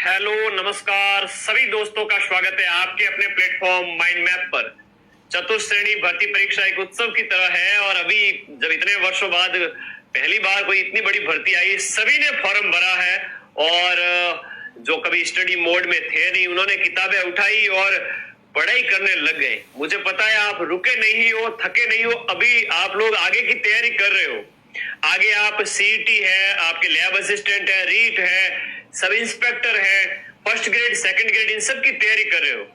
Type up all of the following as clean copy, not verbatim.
Hello नमस्कार सभी दोस्तों का स्वागत है आपके अपने प्लेटफॉर्म माइंड मैप पर। चतुश्रेणी भर्ती परीक्षा एक उत्सव की तरह है और अभी जब इतने वर्षों बाद पहली बार कोई इतनी बड़ी भर्ती आई, सभी ने फॉर्म भरा है और जो कभी स्टडी मोड में थे नहीं, उन्होंने किताबें उठाई और पढ़ाई करने लग गए। मुझे पता है आप रुके नहीं हो, थके नहीं हो, अभी आप लोग आगे की तैयारी कर रहे हो। आगे आप सीईटी है, आपके लैब असिस्टेंट है, रीट है, सब इंस्पेक्टर है, फर्स्ट ग्रेड सेकंड ग्रेड, इन सब की तैयारी कर रहे हो।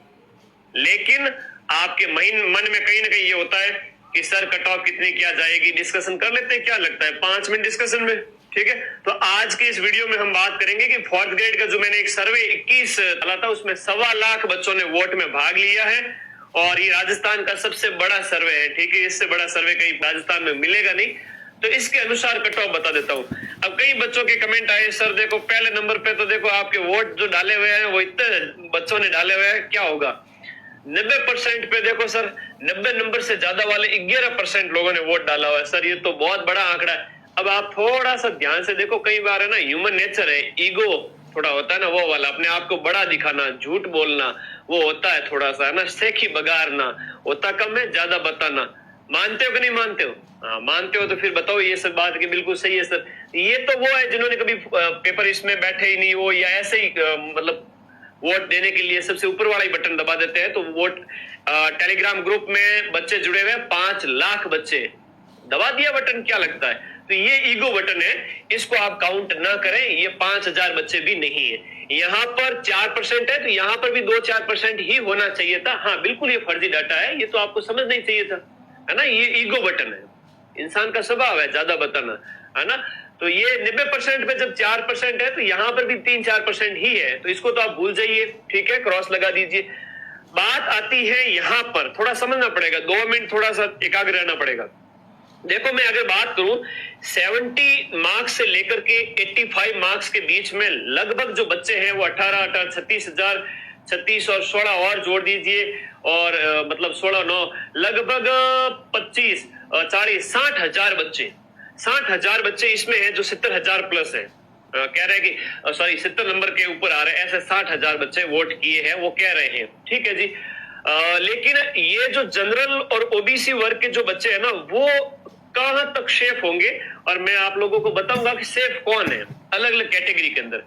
लेकिन आपके मन में कहीं ना कहीं ये होता है कि सर कट ऑफ कितनी क्या जाएगी, डिस्कशन कर लेते हैं, क्या लगता है 5 मिनट डिस्कशन में? ठीक है, तो आज के इस वीडियो में हम बात करेंगे कि फोर्थ ग्रेड का जो मैंने एक सर्वे 21 डाला था, उसमें 1.25 लाख बच्चों ने वोट में भाग लिया है और ये राजस्थान का सबसे बड़ा सर्वे है। ठीक है, इससे बड़ा सर्वे कहीं राजस्थान में मिलेगा नहीं, तो इसके अनुसार कट ऑफ बता देता हूं। अब कई बच्चों के कमेंट आए, सर देखो पहले नंबर पे तो देखो आपके वोट जो डाले हुए हैं वो इतने बच्चों ने डाले हुए हैं, क्या होगा? 90% पे देखो सर, 90 नंबर से ज्यादा वाले 11% लोगों ने वोट डाला हुआ है। सर ये तो बहुत बड़ा आंकड़ा है। अब आप थोड़ा सा ध्यान से देखो, कई बार है ना, ह्यूमन नेचर है, ईगो थोड़ा होता है ना, वो वाला अपने आप को बड़ा दिखाना, झूठ बोलना, वो होता है थोड़ा सा, है ना, सेखी बगारना होता, कम है ज्यादा बताना। मानते हो कि नहीं मानते हो? हाँ मानते हो तो फिर बताओ ये सब बात की बिल्कुल सही है सर। ये तो वो है जिन्होंने कभी पेपर इसमें बैठे ही नहीं हो, या ऐसे ही मतलब वोट देने के लिए सबसे ऊपर वाला ही बटन दबा देते हैं। तो वोट टेलीग्राम ग्रुप में बच्चे जुड़े हुए हैं, 5 लाख बच्चे, दबा दिया बटन, क्या लगता है? तो ये ईगो बटन है, इसको आप काउंट ना करें। ये 5000 बच्चे भी नहीं है। यहाँ पर 4% है, तो यहाँ पर भी 2-4% ही होना चाहिए था। हाँ बिल्कुल ये फर्जी डाटा है, ये तो आपको समझना ही चाहिए था, है ना। ये ईगो बटन है, इंसान का स्वभाव है ज्यादा बताना, है ना। तो ये 90% पे जब 4% है, तो यहाँ पर भी 3-4% ही है, तो इसको तो आप भूल जाइए। ठीक है, क्रॉस लगा दीजिए। बात आती है यहाँ पर, थोड़ा समझना पड़ेगा, 2 मिनट थोड़ा सा एकाग्र रहना पड़ेगा। देखो मैं अगर बात करूं 70 मार्क्स से लेकर के 85 मार्क्स के बीच में लगभग जो बच्चे हैं वो 18 36 और 16 और जोड़ दीजिए, और मतलब 16-9 लगभग 25 40 60,000 बच्चे, 60,000 बच्चे इसमें है जो 70,000 प्लस है। कह रहे हैं कि सॉरी 70 नंबर के ऊपर आ रहे हैं, ऐसे 60,000 बच्चे वोट किए हैं, वो कह रहे हैं। ठीक है जी। लेकिन ये जो जनरल और ओबीसी वर्ग के जो बच्चे हैं ना, वो कहां तक सेफ होंगे, और मैं आप लोगों को बताऊंगा कि सेफ कौन है अलग अलग कैटेगरी के अंदर।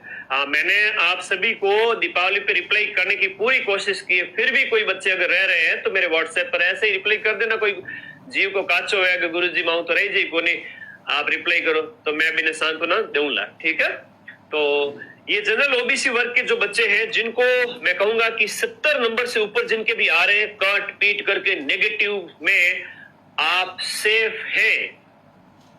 मैंने आप सभी को दीपावली पे रिप्लाई करने की पूरी कोशिश की है, फिर भी कोई बच्चे अगर रह रहे हैं तो मेरे व्हाट्सएप पर ऐसे ही रिप्लाई कर देना। कोई जीव को काचो है कि गुरु जी माऊ तो रही जी को नहीं, आप रिप्लाई करो तो मैं भी सांत्वना दूंगा। ठीक है, तो ये जनरल ओबीसी वर्ग के जो बच्चे हैं, जिनको मैं कहूंगा कि 70 नंबर से ऊपर जिनके भी आ रहे हैं काट पीट करके नेगेटिव में, आप सेफ है।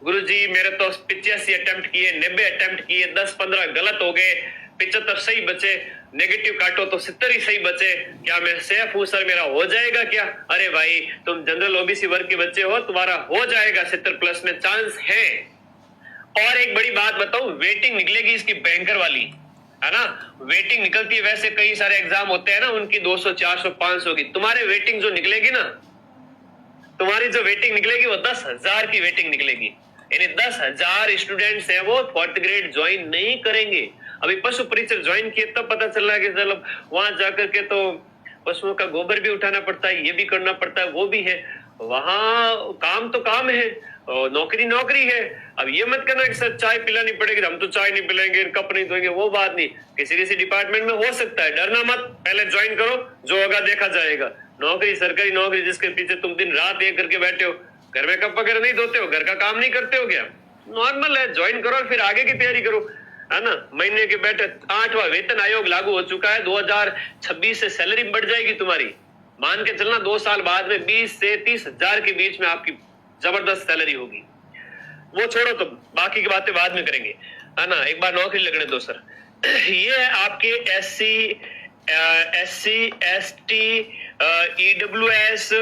गुरुजी मेरे तो 85 अटेम्प्ट किए, 90 अटेम्प्ट किए, 10-15 गलत हो गए, 75 सही बचे, नेगेटिव काटो तो 70 ही सही बचे, क्या मैं सेफ हूं सर? मेरा हो जाएगा क्या? अरे भाई तुम जनरल ओबीसी वर्ग के बच्चे हो, तुम्हारा हो जाएगा 70 प्लस में चांस है। और एक बड़ी बात बताऊं, वेटिंग निकलेगी इसकी बैंकर वाली, है ना। वेटिंग निकलती है, वैसे कई सारे एग्जाम होते हैं ना उनकी 200 400 500 की, तुम्हारे वेटिंग जो निकलेगी ना, तुम्हारी जो वेटिंग निकलेगी वो 10,000 की वेटिंग निकलेगी। यानी 10,000 स्टूडेंट्स हैं वो फोर्थ ग्रेड ज्वाइन नहीं करेंगे। अभी पशु परीक्षक ज्वाइन किए तब पता चल रहा है कि चलो वहां जाकर के तो पशुओं का गोबर भी उठाना पड़ता है, ये भी करना पड़ता है, वो भी है, वहां काम तो काम है, नौकरी नौकरी है। अब ये मत करना कि सर चाय पिलानी पड़ेगी, हम तो चाय नहीं पिलाएंगे, कप नहीं धोएंगे, वो बात नहीं। किसी किसी डिपार्टमेंट में हो सकता है, डरना मत, पहले ज्वाइन करो, जो होगा देखा जाएगा। नौकरी सरकारी नौकरी जिसके पीछे तुम दिन रात एक करके बैठे हो, घर में कप वगैरह नहीं धोते हो, घर का काम नहीं करते हो क्या? नॉर्मल है, ज्वाइन करो फिर आगे की तैयारी करो, है ना। महीने के बैठे 8वां वेतन आयोग लागू हो चुका है, 2026 से सैलरी बढ़ जाएगी तुम्हारी। मान के चलना 2 साल बाद में 20 से 30,000 के बीच में आपकी जबरदस्त सैलरी होगी। वो छोड़ो, तो बाकी की बातें बाद में करेंगे, है ना। एक बार नौकरी लगने दो सर। ये है आपके SC ST EWS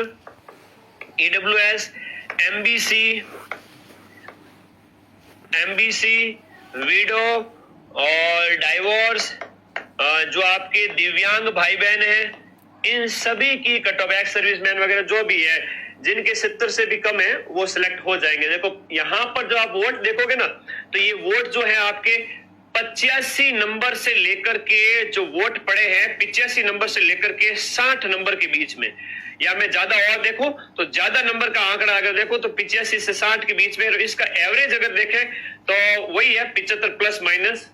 MBC window और डाइवोर्स, जो आपके दिव्यांग भाई बहन हैं, इन सभी की कट ऑफ, एक्स सर्विसमैन वगैरह जो भी है, जिनके 70 से भी कम है वो सिलेक्ट हो जाएंगे। देखो यहाँ पर जो आप वोट देखोगे ना, तो ये वोट जो है आपके 85 नंबर से लेकर के जो वोट पड़े हैं 85 नंबर से लेकर के 60 नंबर के बीच में, या मैं ज्यादा और देखो तो ज्यादा नंबर का आंकड़ा अगर देखो तो 85 से 60 के बीच में, और इसका एवरेज अगर देखें तो वही है 75 प्लस माइनस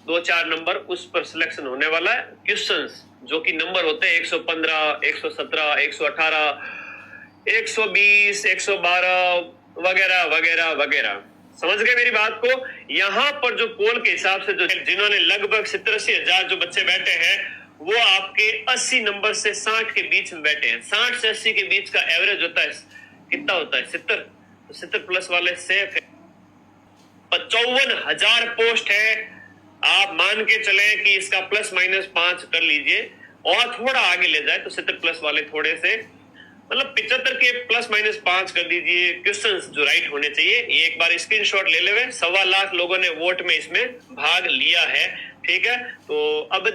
2-4 नंबर, उस पर सिलेक्शन होने वाला है। क्वेश्चंस जो कि नंबर होते हैं 115, 117, 118, 120, 112 वगैरह वगैरह वगैरह। समझ गए मेरी बात को? यहाँ पर जो पोल के हिसाब से जो जिन्होंने लगभग 87,000 जो बच्चे बैठे हैं वो आपके 80 नंबर से 60 के बीच में बैठे हैं। 60 से 80 के बीच का एवरेज होता है कितना होता है? 70। तो 70 प्लस वाले सेफ है। 54,000 पोस्ट है, आप मान के चले कि इसका प्लस माइनस 5 कर लीजिए और थोड़ा आगे ले जाए तो 70 प्लस वाले थोड़े से, मतलब 75 के प्लस माइनस 5 कर दीजिए क्वेश्चंस जो राइट होने चाहिए। ये एक बार स्क्रीनशॉट ले लेवे। 1.25 लाख लोगों ने वोट में इसमें भाग लिया है, ठीक है। तो अब